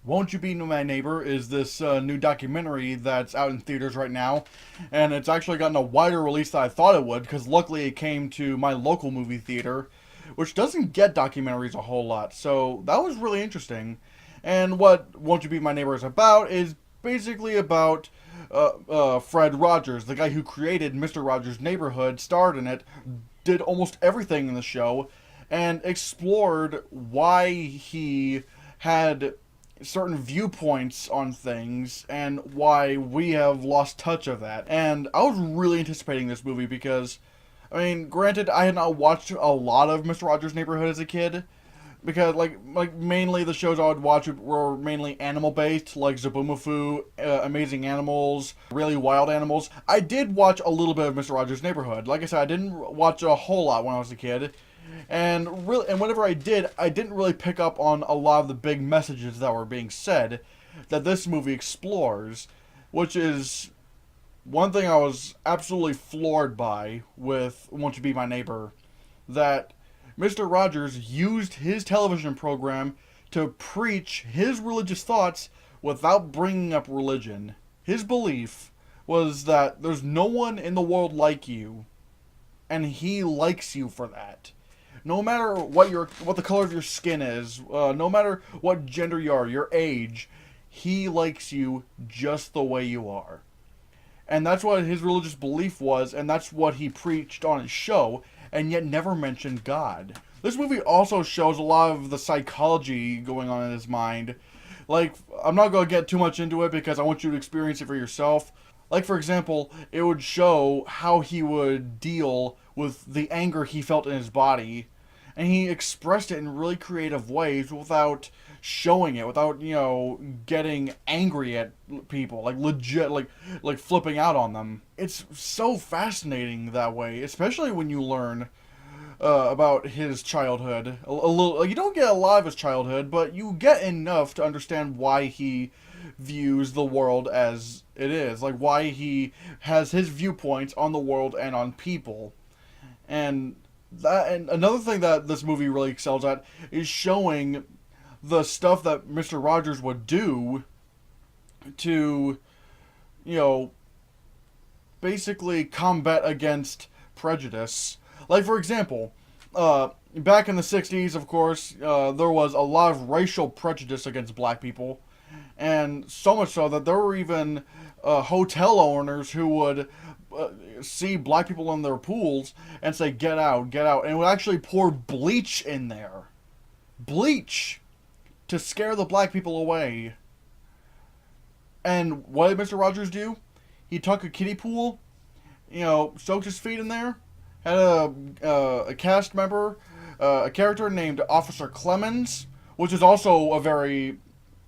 Won't You Be My Neighbor is this new documentary that's out in theaters right now, and it's actually gotten a wider release than I thought it would, because luckily it came to my local movie theater, which doesn't get documentaries a whole lot, so that was really interesting. And what Won't You Be My Neighbor is about is basically about Fred Rogers, the guy who created Mr. Rogers' Neighborhood, starred in it, did almost everything in the show, and explored why he had certain viewpoints on things and why we have lost touch of that. And I was really anticipating this movie because, I mean, granted, I had not watched a lot of Mr. Rogers' Neighborhood as a kid because, like mainly the shows I would watch were mainly animal based, like Zaboomafoo, Amazing Animals, Really Wild Animals. I did watch a little bit of Mr. Rogers' Neighborhood. Like I said, I didn't watch a whole lot when I was a kid, and whenever I did, I didn't really pick up on a lot of the big messages that were being said that this movie explores, which is one thing I was absolutely floored by with Won't You Be My Neighbor, that Mr. Rogers used his television program to preach his religious thoughts without bringing up religion. His belief was that there's no one in the world like you, and he likes you for that. No matter what the color of your skin is, no matter what gender you are, your age, he likes you just the way you are. And that's what his religious belief was, and that's what he preached on his show, and yet never mentioned God. This movie also shows a lot of the psychology going on in his mind. Like, I'm not going to get too much into it because I want you to experience it for yourself. Like, for example, it would show how he would deal with the anger he felt in his body, and he expressed it in really creative ways without showing it, without, getting angry at people, like legit, like flipping out on them. It's so fascinating that way, especially when you learn about his childhood. A little, like, you don't get a lot of his childhood, but you get enough to understand why he views the world as it is, like why he has his viewpoints on the world and on people. And another thing that this movie really excels at is showing the stuff that Mr. Rogers would do to, you know, basically combat against prejudice. Like, for example, back in the 60s, of course, there was a lot of racial prejudice against black people. And so much so that there were even hotel owners who would see black people in their pools and say, "Get out, get out," and would actually pour bleach in there. Bleach! To scare the black people away. And what did Mr. Rogers do? He took a kiddie pool, soaked his feet in there, had a cast member, a character named Officer Clemens, which is also a very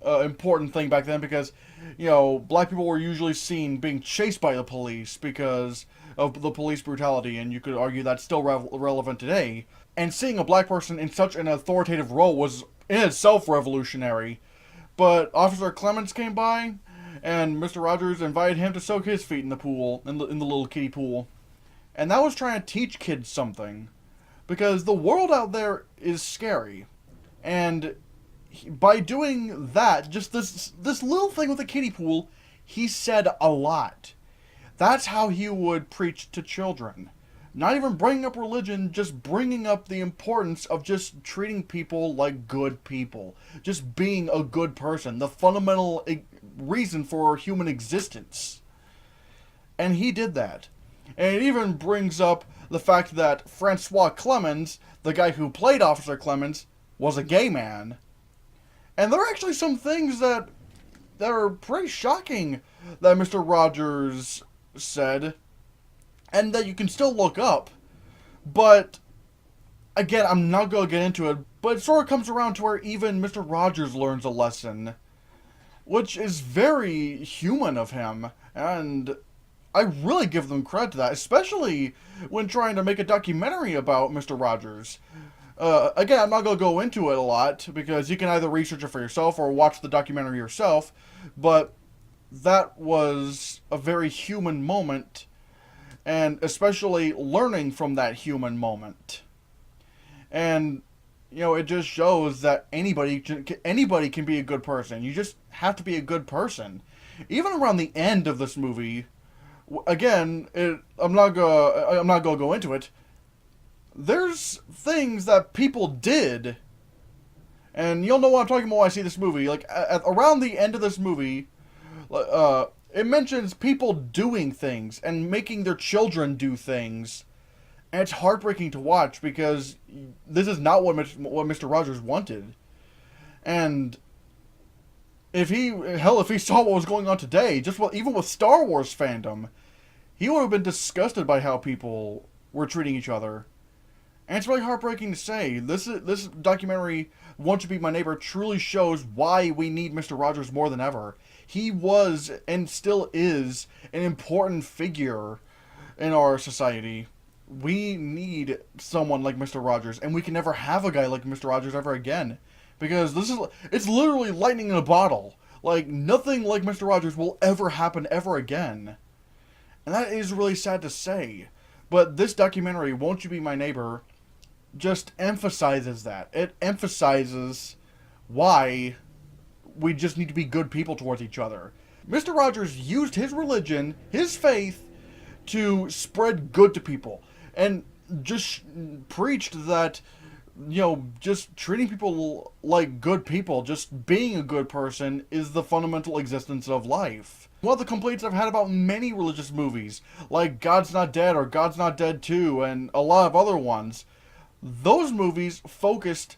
important thing back then because, black people were usually seen being chased by the police because of the police brutality, and you could argue that's still relevant today. And seeing a black person in such an authoritative role was in itself revolutionary. But Officer Clemens came by, and Mr. Rogers invited him to soak his feet in the pool, in the little kiddie pool. And that was trying to teach kids something. Because the world out there is scary. And by doing that, just this little thing with the kiddie pool, he said a lot. That's how he would preach to children. Not even bringing up religion, just bringing up the importance of just treating people like good people. Just being a good person. The fundamental reason for human existence. And he did that. And it even brings up the fact that Francois Clemens, the guy who played Officer Clemens, was a gay man. And there are actually some things that are pretty shocking that Mr. Rogers said, and that you can still look up. But, again, I'm not going to get into it, but it sort of comes around to where even Mr. Rogers learns a lesson, which is very human of him, and I really give them credit to that, especially when trying to make a documentary about Mr. Rogers. Again, I'm not going to go into it a lot, because you can either research it for yourself or watch the documentary yourself, but that was a very human moment, and especially learning from that human moment. And it just shows that anybody can be a good person. You just have to be a good person. Even around the end of this movie, again, I'm not gonna go into it. There's things that people did, and you'll know what I'm talking about when I see this movie. Like around the end of this movie, it mentions people doing things and making their children do things, and it's heartbreaking to watch because this is not what Mr. Rogers wanted. And if he saw what was going on today, even with Star Wars fandom, he would have been disgusted by how people were treating each other. And it's really heartbreaking to say. This documentary, Won't You Be My Neighbor, truly shows why we need Mr. Rogers more than ever. He was, and still is, an important figure in our society. We need someone like Mr. Rogers, and we can never have a guy like Mr. Rogers ever again. Because it's literally lightning in a bottle. Like, nothing like Mr. Rogers will ever happen ever again. And that is really sad to say. But this documentary, Won't You Be My Neighbor, just emphasizes that. It emphasizes why we just need to be good people towards each other. Mr. Rogers used his religion, his faith, to spread good to people. And just preached that, just treating people like good people, just being a good person, is the fundamental existence of life. One of the complaints I've had about many religious movies, like God's Not Dead or God's Not Dead 2, and a lot of other ones, those movies focused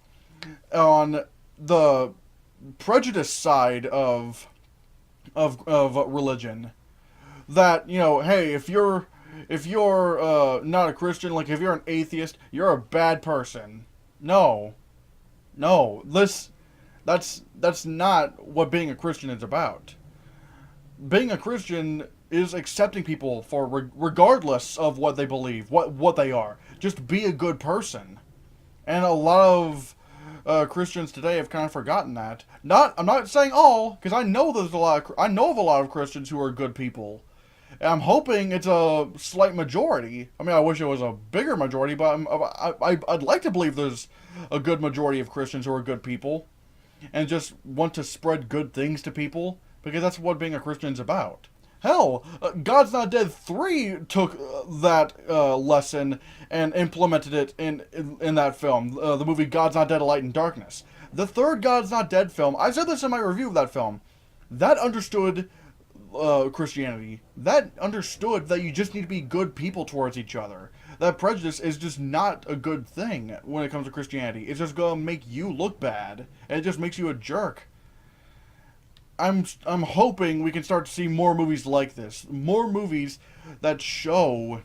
on the prejudice side of religion. That, hey, if you're not a Christian, like if you're an atheist, you're a bad person. No, that's not what being a Christian is about. Being a Christian is accepting people for regardless of what they believe, what they are. Just be a good person. And a lot of Christians today have kind of forgotten that. I'm not saying all, because I know of a lot of Christians who are good people. And I'm hoping it's a slight majority. I mean, I wish it was a bigger majority, but I'd like to believe there's a good majority of Christians who are good people and just want to spread good things to people, because that's what being a Christian is about. Hell, God's Not Dead 3 took that lesson and implemented it in that film, the movie God's Not Dead, A Light in Darkness. The third God's Not Dead film, I said this in my review of that film, that understood Christianity. That understood that you just need to be good people towards each other. That prejudice is just not a good thing when it comes to Christianity. It's just gonna make you look bad, and it just makes you a jerk. I'm hoping we can start to see more movies like this. More movies that show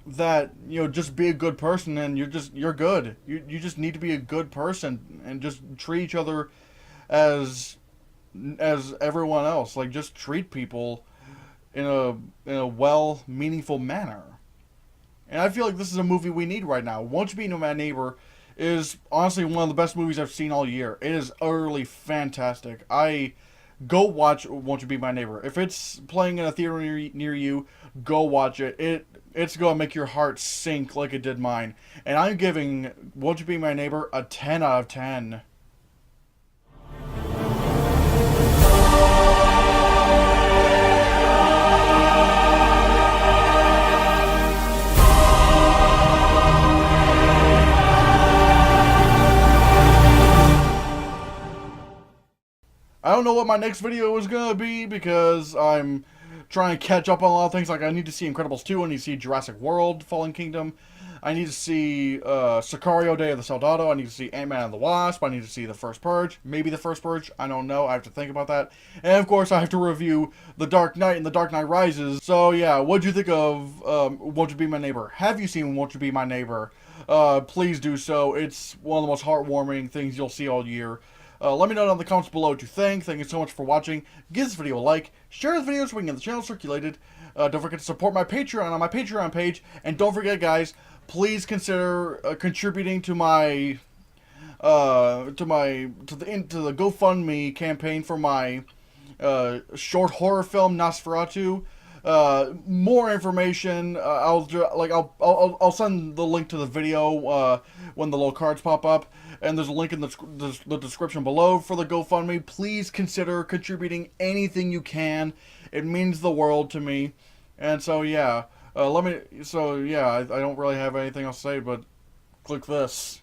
that, just be a good person and you're good. You just need to be a good person and just treat each other as everyone else. Like, just treat people in a well, meaningful manner. And I feel like this is a movie we need right now. Won't You Be My Neighbor is honestly one of the best movies I've seen all year. It is utterly fantastic. Go watch Won't You Be My Neighbor. If it's playing in a theater near you, go watch it. It's going to make your heart sink like it did mine. And I'm giving Won't You Be My Neighbor a 10 out of 10. I don't know what my next video is going to be because I'm trying to catch up on a lot of things. Like, I need to see Incredibles 2, I need to see Jurassic World, Fallen Kingdom, I need to see Sicario, Day of the Soldado, I need to see Ant-Man and the Wasp, I need to see The First Purge, maybe The First Purge, I don't know, I have to think about that. And of course I have to review The Dark Knight and The Dark Knight Rises. So yeah, what'd you think of Won't You Be My Neighbor? Have you seen Won't You Be My Neighbor? Please do so. It's one of the most heartwarming things you'll see all year. Let me know down in the comments below what you think. Thank you so much for watching. Give this video a like. Share this video so we can get the channel circulated. Don't forget to support my Patreon on my Patreon page. And don't forget, guys, please consider contributing to my to the GoFundMe campaign for my short horror film Nosferatu. more information, I'll send the link to the video when the little cards pop up, and there's a link in the description below for the GoFundMe. Please consider contributing anything you can. It means the world to me. And so yeah, I don't really have anything else to say, but click this.